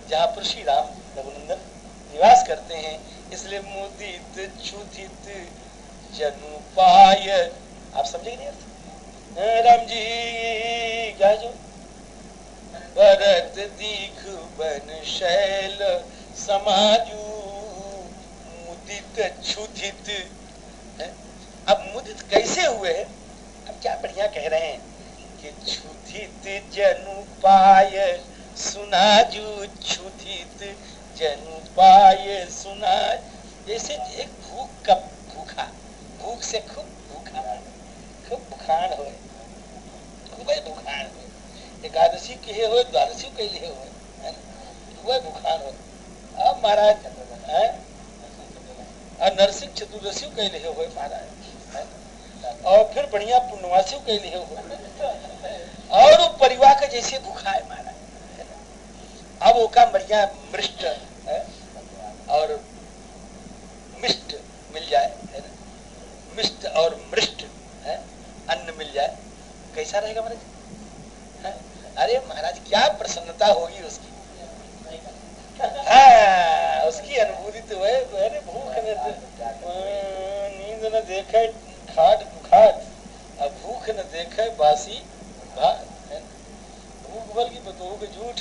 जहाँ पर श्री राम रघुनंदन निवास करते हैं, इसलिए मुदित क्षुधित जनु पाय। आप समझे नहीं अर्थ? राम जी क्या जो भरत दीख बन शैल समाजू मुदित क्षुधित। अब मुदित कैसे हुए हैं? अब क्या बढ़िया कह रहे हैं कि क्षुधित जनु पाय सुनाजू, क्षुधित जनु पाय सुना। जैसे एक भूख का भूखा, भूख से खूब भूखा, खूब भूखान हो, खूब भूखान हो, एकादशी के हो द्वादशी के लिए हो, खूब भूखान हो। अब महाराज नरसिंह चतुर्दशी के लिए हो महाराज, और फिर बढ़िया पूर्णवासी के लिए हो, और वो परिवार का जैसे भूखा है महाराज। अब वो का बढ़िया मृष्ट और मिष्ट मिल जाए, है ना, मिष्ट और मृष्ट अन्न मिल जाए, कैसा रहेगा महाराज? अरे महाराज क्या प्रसन्नता होगी उसकी। उसकी अनुभूति तो है। अरे भूख न नींद न देखे खाट खाट, अब भूख न देखे बासी भात, भूख बल की बतोहू के झूठ,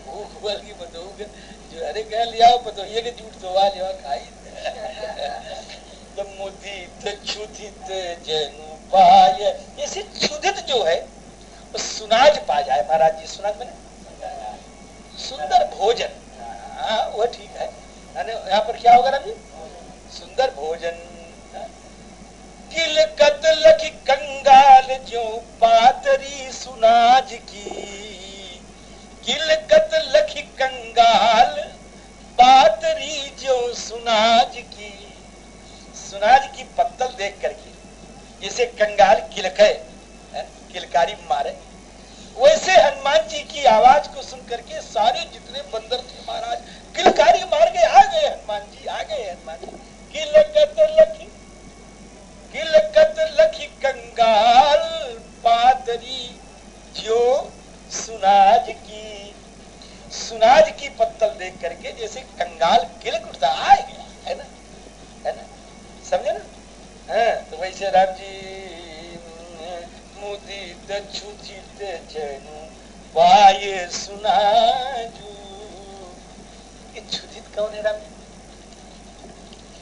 भूख बल की बतोहू के जो, अरे कह लिया बतोहिए के झूठ दवा लिया खाई। तो मुदित क्षुधित जनु पाय, ऐसे क्षुधित जो है वो सुनाज पा जाए महाराज जी। सुनाज मैंने सुंदर भोजन, हाँ वो ठीक है। यहाँ पर क्या होगा राम जी? सुंदर भोजन। किलकत लखी कंगाल जो पातरी सुनाज की, किलकत लखी कंगाल पातरी जो सुनाज की। सुनाज की पत्तल देख करके जैसे कंगाल किलके, किलकारी मारे, वैसे हनुमान जी की आवाज को सुन करके सारे जितने बंदर थे महाराज किलकारी मार के आ गए हनुमान जी, आ गए हनुमान जी। किलकत लखी कंगाल पातरी जो सुनाज की। सुनाज की पत्तल देख करके जैसे कंगाल किलक उठता, आ गया, है ना, है ना, समझे ना? तो वैसे राम जी मुदित क्षुधित जनु पाय सुनाजू। ये क्षुधित कौन है राम?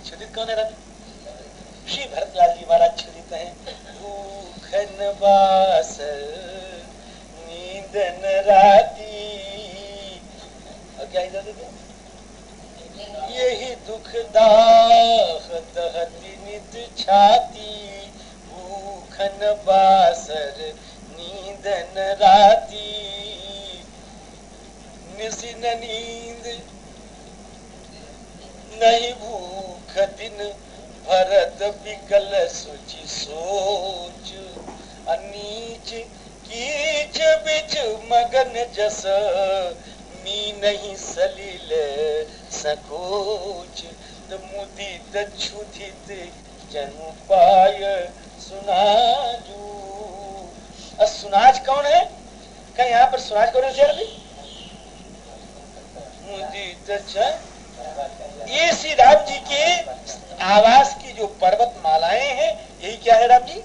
क्षुधित कौन है राम? श्री भरतलाल जी महाराज क्षुधित हैं। भूखन बास नींदन राती, और क्या इधर देखो, यही दुख दाह दहती नित छाती। भूखन बासर नींदन राती, निसिन नींद नहीं भूख दिन भरत बिकल सुचि सोच। अनीच कीच बिच मगन जस मी नहीं सलिल सकोच। मुदित क्षुधित जनु पाय सुनाजू। सुनाज कौन है? क्या यहाँ पर सुनाज कौन है? मुदित ये श्री राम जी के आवास की जो पर्वत मालाएं हैं, यही क्या है राम जी?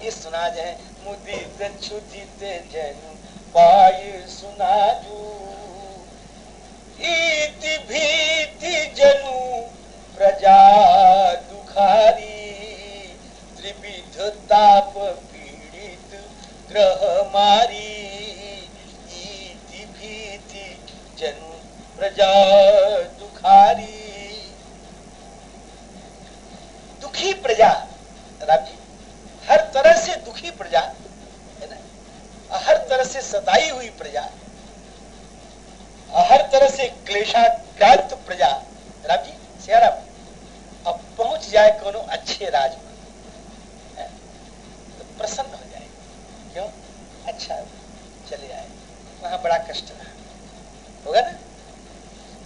ये सुनाज है। मुदित क्षुधित जनु पाय सुनाजू। इति भीति जनु प्रजा दुखारी। त्रिविध ताप पीड़ित ग्रह मारी। इति भीति जनु प्रजा दुखारी। दुखी प्रजा राम जी, हर तरह से दुखी प्रजा है ना, हर तरह से सताई हुई प्रजा, हर तरह से क्लेशाक्रांत प्रजा राम जी सियाराम अब पहुंच जाए कोनो अच्छे राज में तो प्रसन्न हो जाए। क्यों? अच्छा चले आए, वहां बड़ा कष्ट रहा होगा ना।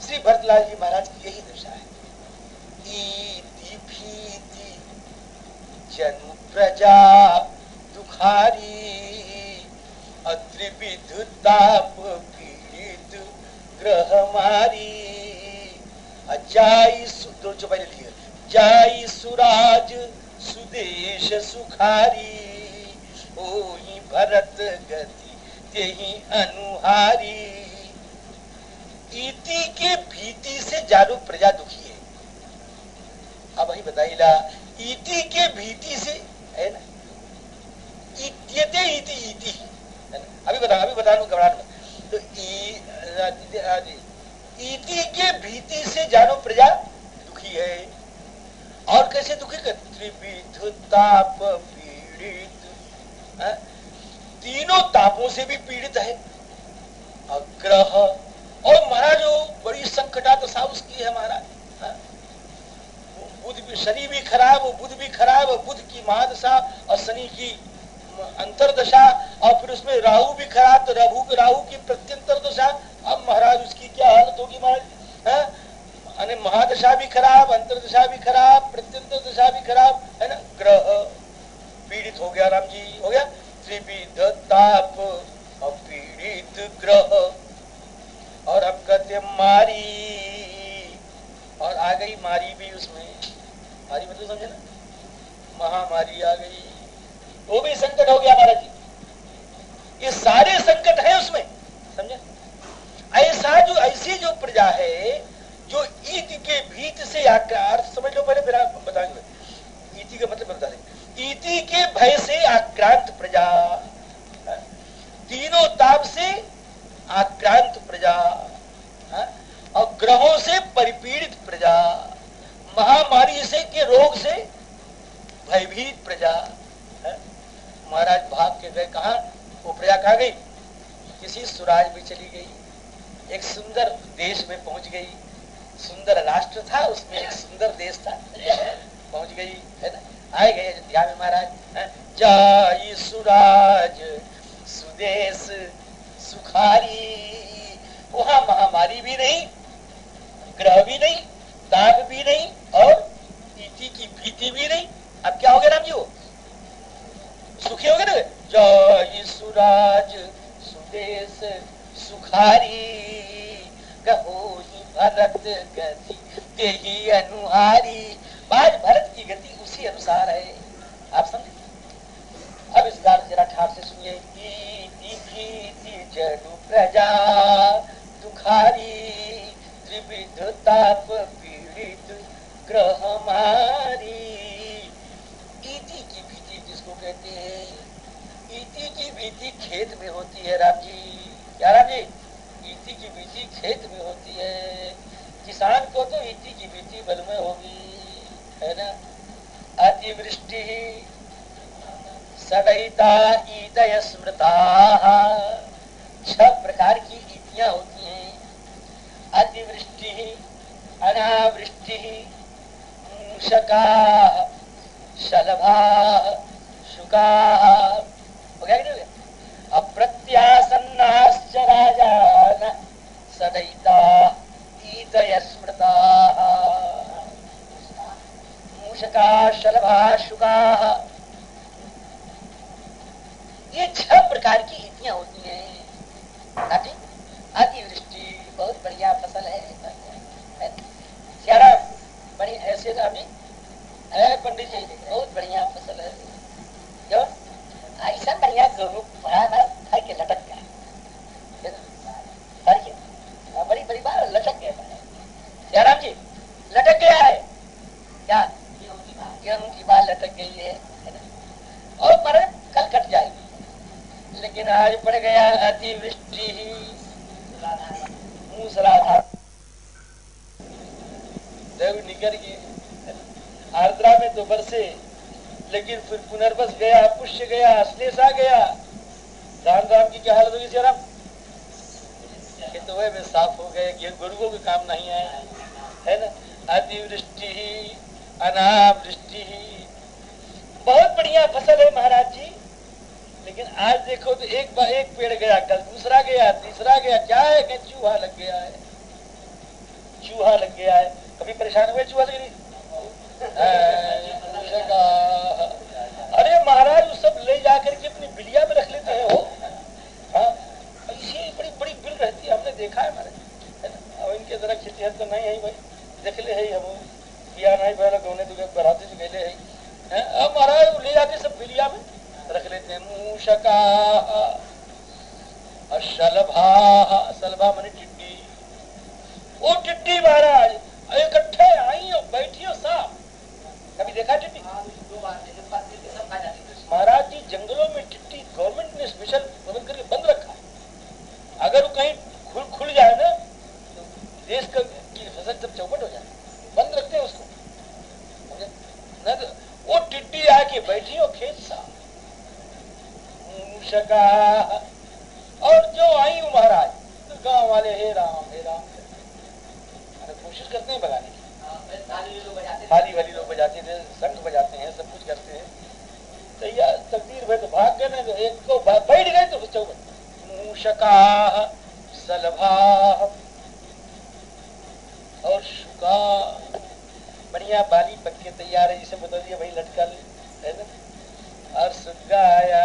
श्री भरतलाल जी महाराज की यही दशा है। इति भीति जनु प्रजा दुखारी। त्रिविध ताप पीड़ित ग्रह मारी। जाई दो जो पहले लिखे, जाई सुराज सुदेश सुखारी, ओही भरत गति तेहि अनुहारी। इति के भीति से जानो प्रजा दुखी है। अब वही बताइला, इति के भीति से है ना, इत्यते इति इति है ना। अभी बता दूं, घबराना मत। तो इति के भीति से जानो प्रजा दुखी है। और कैसे दुखी कर, त्रिविध ताप पीड़ित, तीनों तापों से भी पीड़ित है। अग्रह, और महाराज जो बड़ी संकटा दशा उसकी है महाराज। बुध भी, शनि भी खराब, बुध भी खराब, बुध की महादशा और शनि की अंतरदशा, और फिर उसमें राहु भी खराब, तो राहु की प्रत्यंतर दशा। अब महाराज उसकी क्या हालत होगी महाराज? अने महादशा भी खराब, अंतरदशा भी खराब, प्रत्यंतर दशा भी खराब, है ना। ग्रह पीड़ित हो गया, राम जी हो गया। त्रिविध ताप पीड़ित ग्रह, और अब कहते मारी, और आ गई मारी भी उसमें। मारी मतलब समझे ना, महामारी आ गई, वो भी संकट हो गया महाराज जी। ये सारे संकट है उसमें, समझे। ऐसी जो प्रजा है जो ईति के भीत से अर्थ समझ लो, पहले बताएंगे। ईति का मतलब बता देंगे। ईति के भय से आक्रांत प्रजा, तीनों ताप से आक्रांत प्रजा, और ग्रहों से परिपीड़ित प्रजा, महामारी से के रोग से भयभीत प्रजा। महाराज भाग के गए कहा, वो प्रजा कहा गई, किसी सुराज में चली गई, एक सुंदर देश में पहुंच गई। सुंदर राष्ट्र था, उसमें एक सुंदर देश था, पहुंच गई, है ना। आए गए अयोध्या में महाराज। जाई सुराज सुदेश सुखारी, वहां महामारी भी नहीं, ग्रह भी नहीं, ताप भी नहीं, और ईति की भीति भी नहीं। अब क्या हो गया राम जी, वो सुखी हो गए ना। जय सुराज सुदेश सुखारी, कहो भरत गति तेहि अनुहारी। आज भरत की गति उसी अनुसार है, आप समझे। अब इस गाल जरा ठाट से सुनिए। जनु प्रजा दुखारी, त्रिविध ताप पीड़ित ग्रह मारी। ईति की भीति किसको कहते हैं? ईति की भीति खेत में होती है राम जी। क्या राम जी? ईति की भीति खेत में होती है। किसान को तो ईति की भीति बल में होगी, है ना। अतिवृष्टि सदयिता ईदय स्मृता, 6 प्रकार की ईतियां होती हैं। अतिवृष्टि, अनावृष्टि, मूषका, शलभा, शुका, हो गया कि नहीं? अप्रत्यासन्नाश्च राजान सदयिता ईदय स्मृता, मूषका, शलभा, शुका, ये 6 प्रकार की ईतियां होती हैं। अतिवृष्टि बहुत बढ़िया फसल है, सारा बड़ी ऐसे अभी है पंडित जी, बहुत बढ़िया फसल है। क्यों? ऐसा बढ़िया गेहूं खाई के लटक गया, बड़ी बड़ी बात लटक गया जयराम जी, लटक गया है क्या? गेहूं की बात लटक गई है और पर कल कट जाएगी, लेकिन आज पड़ गया अतिवृष्टि, मूसलाधार देव निकल गए। आर्द्रा में तो बरसे, लेकिन फिर पुनर्वस गया, पुष्य गया, अश्लेष आ गया। राम की क्या हालत होगी जयराम? तो वह में साफ हो गए, गुरुओं के काम नहीं आए, है ना। अतिवृष्टि, अनावृष्टि, बहुत बढ़िया फसल है महाराज जी, लेकिन आज देखो तो एक पेड़ गया, कल दूसरा गया, तीसरा गया। क्या है कि चूहा लग गया है, चूहा लग गया है। कभी परेशान हुए चूहा लग? अरे महाराज उस सब ले जाकर के अपनी बिलिया में रख लेते हैं वो। ऐसी बड़ी बड़ी बिल रहती है, हमने देखा है महाराज। इनके जरा खिसियत तो नहीं है भाई, देख ले है हम बिया नहीं पहले गौने दुगे बराती से गेले है। अब महाराज ले जाके सब बिलिया में रख लेते हैं। मूषका और शलभा, शलभा माने टिड्डी। वो टिड्डी महाराज इकट्ठे आई और बैठी हो साफ, कभी देखा टिड्डी? महाराज जी जंगलों में टिड्डी गवर्नमेंट ने स्पेशल प्रबंध करके बंद रखा है। अगर वो कहीं खुल जाए ना तो देश की फसल सब चौपट हो जाए, बंद रखते हैं उसको न। तो वो टिड्डी आके बैठी हो खेत सा। मूषका और जो आई हो महाराज तो गांव वाले हे राम कोशिश करते हैं भगाने की। थाली वाली लोग बजाते थे, शंख बजाते हैं, सब कुछ करते हैं। तो यह तकदीर भाई तो भाग गए ना, तो एक को बैठ गए तो चौबट। मूषका शलभा और शुका, बढ़िया बाली पक्के तैयार है, जिसे बता दिया भाई लटका ले है ना। और सुग्गा आया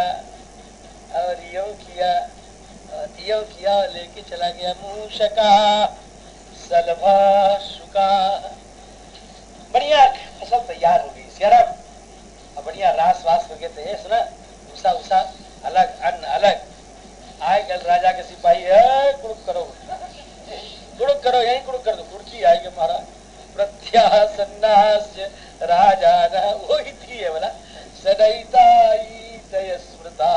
और यो किया लेके चला गया। मूषका शलभा शुका, बढ़िया फसल तैयार हो गई सियाराम, और बढ़िया रास वास हो गए। तो ये सुना उषा उषा अलग अन्न अलग। आए कल राजा के सिपाही है, कुड़ुक करो यही कुड़ुक कर दो, कुर्सी आएगी महाराज। प्रत्यासन्नास्य राजा न, वो इति है बोला सदैता स्मृता,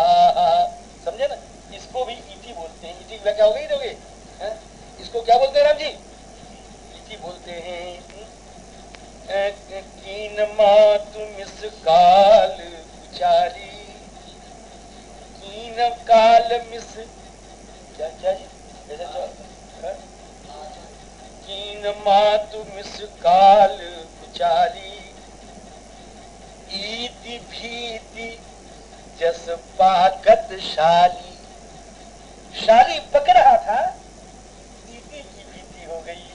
समझे ना। इसको भी इति बोलते हैं। इति क्या हो गई दोगे, इसको क्या बोलते हैं राम जी? इति बोलते हैं। कीन मातु मिस काल कुचाली, कीन काल मिस क्या जी कीन मातु मिस काल कुचाली, ईति भीति जस पाकत शाली। शाली पक रहा था, ईति की भीति हो गई।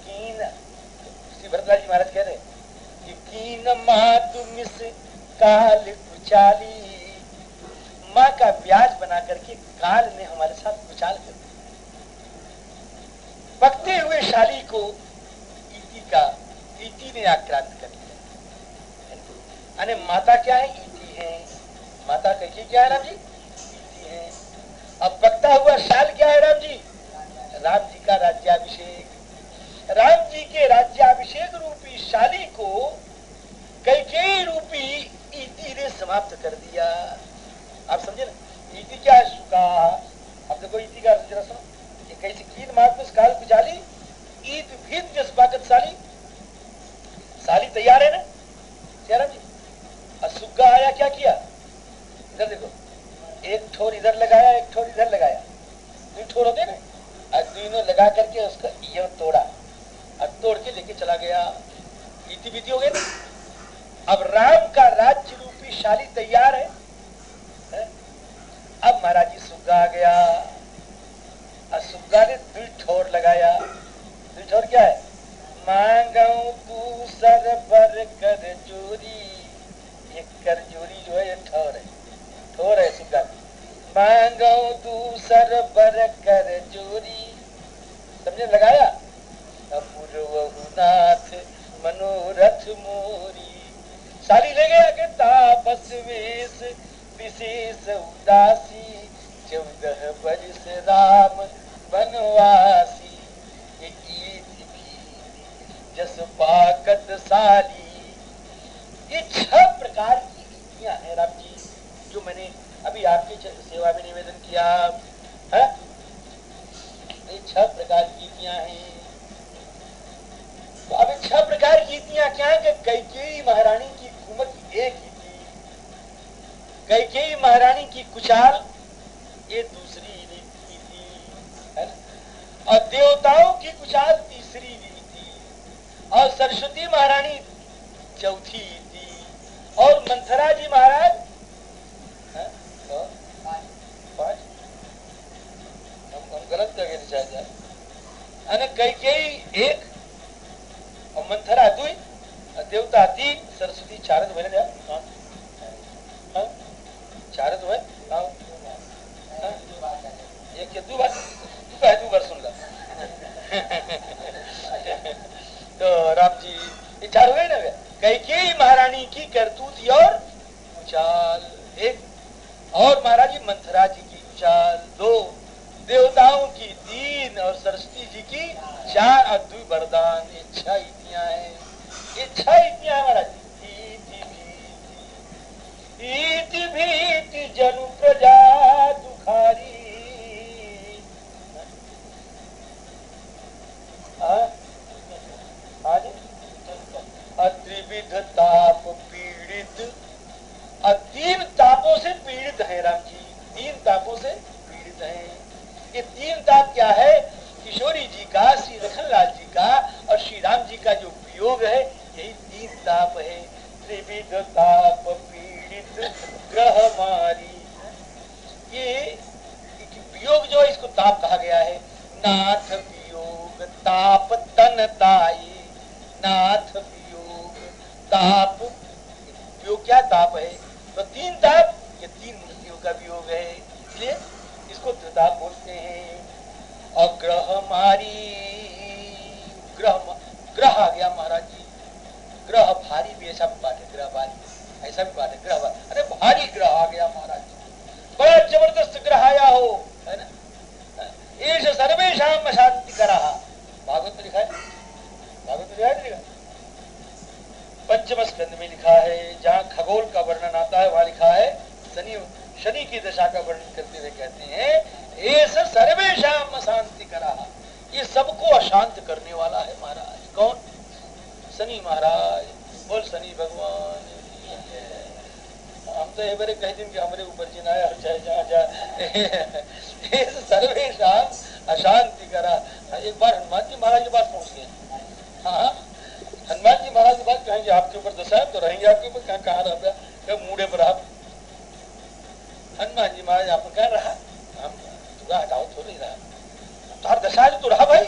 कीन, भरतलाल जी महाराज कह रहे कि कीन मातु मिस काल कुचाली, माँ का ब्याज बना करके काल ने हमारे साथ कुचाल कर दिया। पकते हुए शाली को ईति ने आक्रांत कर लिया। अरे माता क्या है? ईति है। माता कही क्या है राम जी? ईति है। अब पकता हुआ शाल क्या है राम जी? राम जी का राज्याभिषेक। राम जी के राज्याभिषेक रूपी शाली को कैकेयी रूपी ईति ने समाप्त कर दिया। आप समझे ना? ईति क्या है? सुका। अब देखो ईति का जरा सुनो, ये कैसे कीन मात काल कुचाली, ईद भीत जस पाकत शाली। शाली तैयार है ना राम जी। और सुग्गा आया, क्या किया? इधर देखो, एक ठोर इधर लगाया, एक ठोर इधर लगाया, दो ठोर होते ना, और दोनों लगा करके उसका ये तोड़ा और तोड़ के लेके चला गया। इति बीती हो गई ना। अब राम का राज्य रूपी शाली तैयार है। अब महाराज जी सुग्गा आ गया और सुग्गा ने दो ठोर लगाया। दो ठोर क्या है? मांगऊ तू सर पर कर जोरी। ये कर जोरी जो है ये ठोर है, ठोर है सुग्गा। मांगऊ तू सर पर कर जोरी, समझे? लगाया। अपूर्वनाथ मनोरथ मोरी, शाली ले गया के तापस वेश विशेष उदासी, 14 बरस राम बनवासी। जस पाकत शाली, ये 6 प्रकार की नीतियां हैं राम जी, जो मैंने अभी आपकी सेवा में निवेदन किया है। ये 6 प्रकार की नीतियां हैं। तो अब 6 प्रकार की नीतियां क्या है? कि कैकेयी महारानी की कुमति एक ही थी, कैकेयी महारानी की कुचाल ये दूसरी नीति थी, है ना? और देवताओं की कुचाल तीसरी नीति थी, और सरस्वती महारानी चौथी थी, और मंथरा जी महाराज तो 5। हम गलत जगह चाहे जाए। कैकेयी 1 और मंथरा 2, देवता 3, सरस्वती 4 तो मैंने 4 तो है। एक या 2 बार सुन ला। तो राम जी ये चार हो गए ना। कैकेयी महारानी की करतूत और उचाल एक, और महाराज जी मंथरा जी की उचाल दो, देवताओं की 3 और सरस्वती जी की 4 अद्भुत वरदान। इच्छा इतनिया है, इच्छा इतनिया है महाराज। इति भीति जनु प्रजा दुखारी, अत्रिविध ताप पीड़ित, 3 तापों से पीड़ित है राम जी, 3 तापों से पीड़ित है। ये 3 ताप क्या है? किशोरी जी का, श्री लखनलाल जी का और श्री राम जी का जो वियोग है, यही 3 ताप है। त्रिविध ताप पीड़ित ग्रह मारी, ये वियोग जो है इसको ताप कहा गया है। नाथ वियोग ताप तन ताई, नाथ वियोग ताप, वियोग क्या ताप है? तो 3 ताप, ये 3 मृत्युओं का वियोग है, इसलिए इसको त्रिताप बोलते हैं। और ग्रह मारी, ग्रह आ गया महाराज जी, ग्रह भारी भी ऐसा भी बात है, ग्रह भारी ऐसा भी बात है, ग्रह भारी, अरे भारी ग्रह आ गया महाराज जी, बड़ा जबरदस्त ग्रह आया हो, है ना। ईश सर्वेशाम अशांति करा, भागवत में लिखा है, भागवत में लिखा है, पंचम स्कंद में लिखा है, जहाँ खगोल का वर्णन आता है वहां लिखा है, शनि की दशा का वर्णन करते हुए कहते हैं ईश सर्वेशाम अशांति करा, ये सबको अशांत करने वाला है महाराज। कौन? शनि महाराज। बोल शनि भगवान। हम तो ये बारे कह दिन कि हमारे ऊपर जिनाया चाहे जहाँ जाए सर्वेशाम अशांति करा। एक बार हनुमान जी महाराज के पास पहुंच गए। हाँ, हनुमान जी महाराज के पास कहेंगे आपके ऊपर दशा है तो रहेंगे आपके ऊपर, कहाँ रह गया? क्या मूडे पर आप? हनुमान जी महाराज आप कहाँ रहा? हम हटाओ तो नहीं रहा, तार दशा है तो रहा भाई,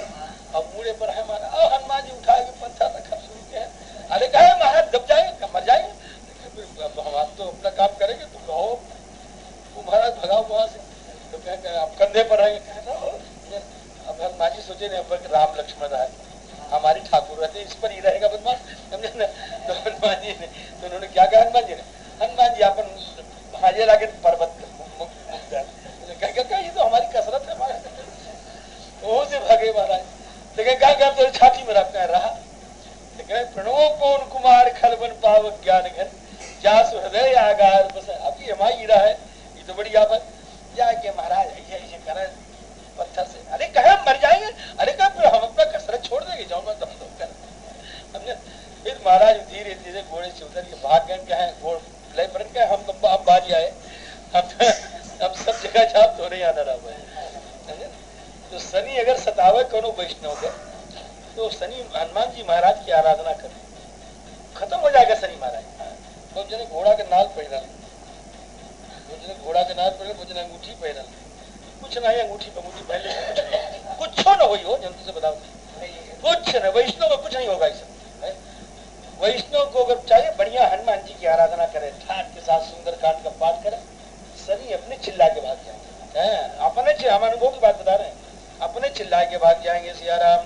अब मूडे पर है महाराज। और हनुमान जी उठाए पत्थर रखा शुरू किया। अरे कहे महाराज दब जाएंगे, मर जाएंगे, हम आप तो अपना काम करेंगे, तुम कहो वो महाराज भगाओ वहां से, तो कहे आप कंधे पर रहेंगे। अब हनुमान जी सोचे नहीं राम लक्ष्मण है, हमारी ठाकुर रहते इस पर ही रहेगा बदमाश, समझे ना। तो हनुमान जी ने, तो उन्होंने क्या कहा हनुमान जी ने, हनुमान जी अपन हाजिर आके पर्वत ये तो हमारी कसरत है महाराज, वो से भागे महाराज। लेकिन क्या तो छाती में रखा रहा, प्रणो पवन कुमार खलबन पाव ज्ञान घन जासु हृदय आगार बस। अब ये हमारी हीरा है, ये तो बड़ी आफत। जाके महाराज ऐसे ऐसे करे पत्थर से, अरे कहे मर जाएंगे, अरे कहे हम अपना कसरत छोड़ देंगे, जाओ मैं दम दम कर। हमने फिर महाराज धीरे धीरे घोड़े से उतर के भाग गए, कहे घोड़ लय पर के हम तो अब बाजी आए, अब सब जगह जाप तो नहीं आना रहा है। तो शनि अगर सतावे कोनो वैष्णव के, तो शनि हनुमान जी महाराज की आराधना करें, खत्म हो जाएगा शनि महाराज। तो जने घोड़ा के नाल पहनल, तो जने घोड़ा के नाल पहनल, वो जने अंगूठी पहनल, कुछ नहीं अंगूठी अंगूठी पहन ले, कुछ न हो, जंतु से बताओ कुछ न, वैष्णव में कुछ नहीं होगा। ऐसा वैष्णव को अगर चाहिए बढ़िया हनुमान जी की आराधना करे, ठाट के साथ सुंदर कांड का पाठ करे, शनि अपने चिल्ला के भाग जाएंगे। अपने हम अनुभव की बात बता रहे हैं, अपने चिल्ला के भाग जाएंगे। सिया राम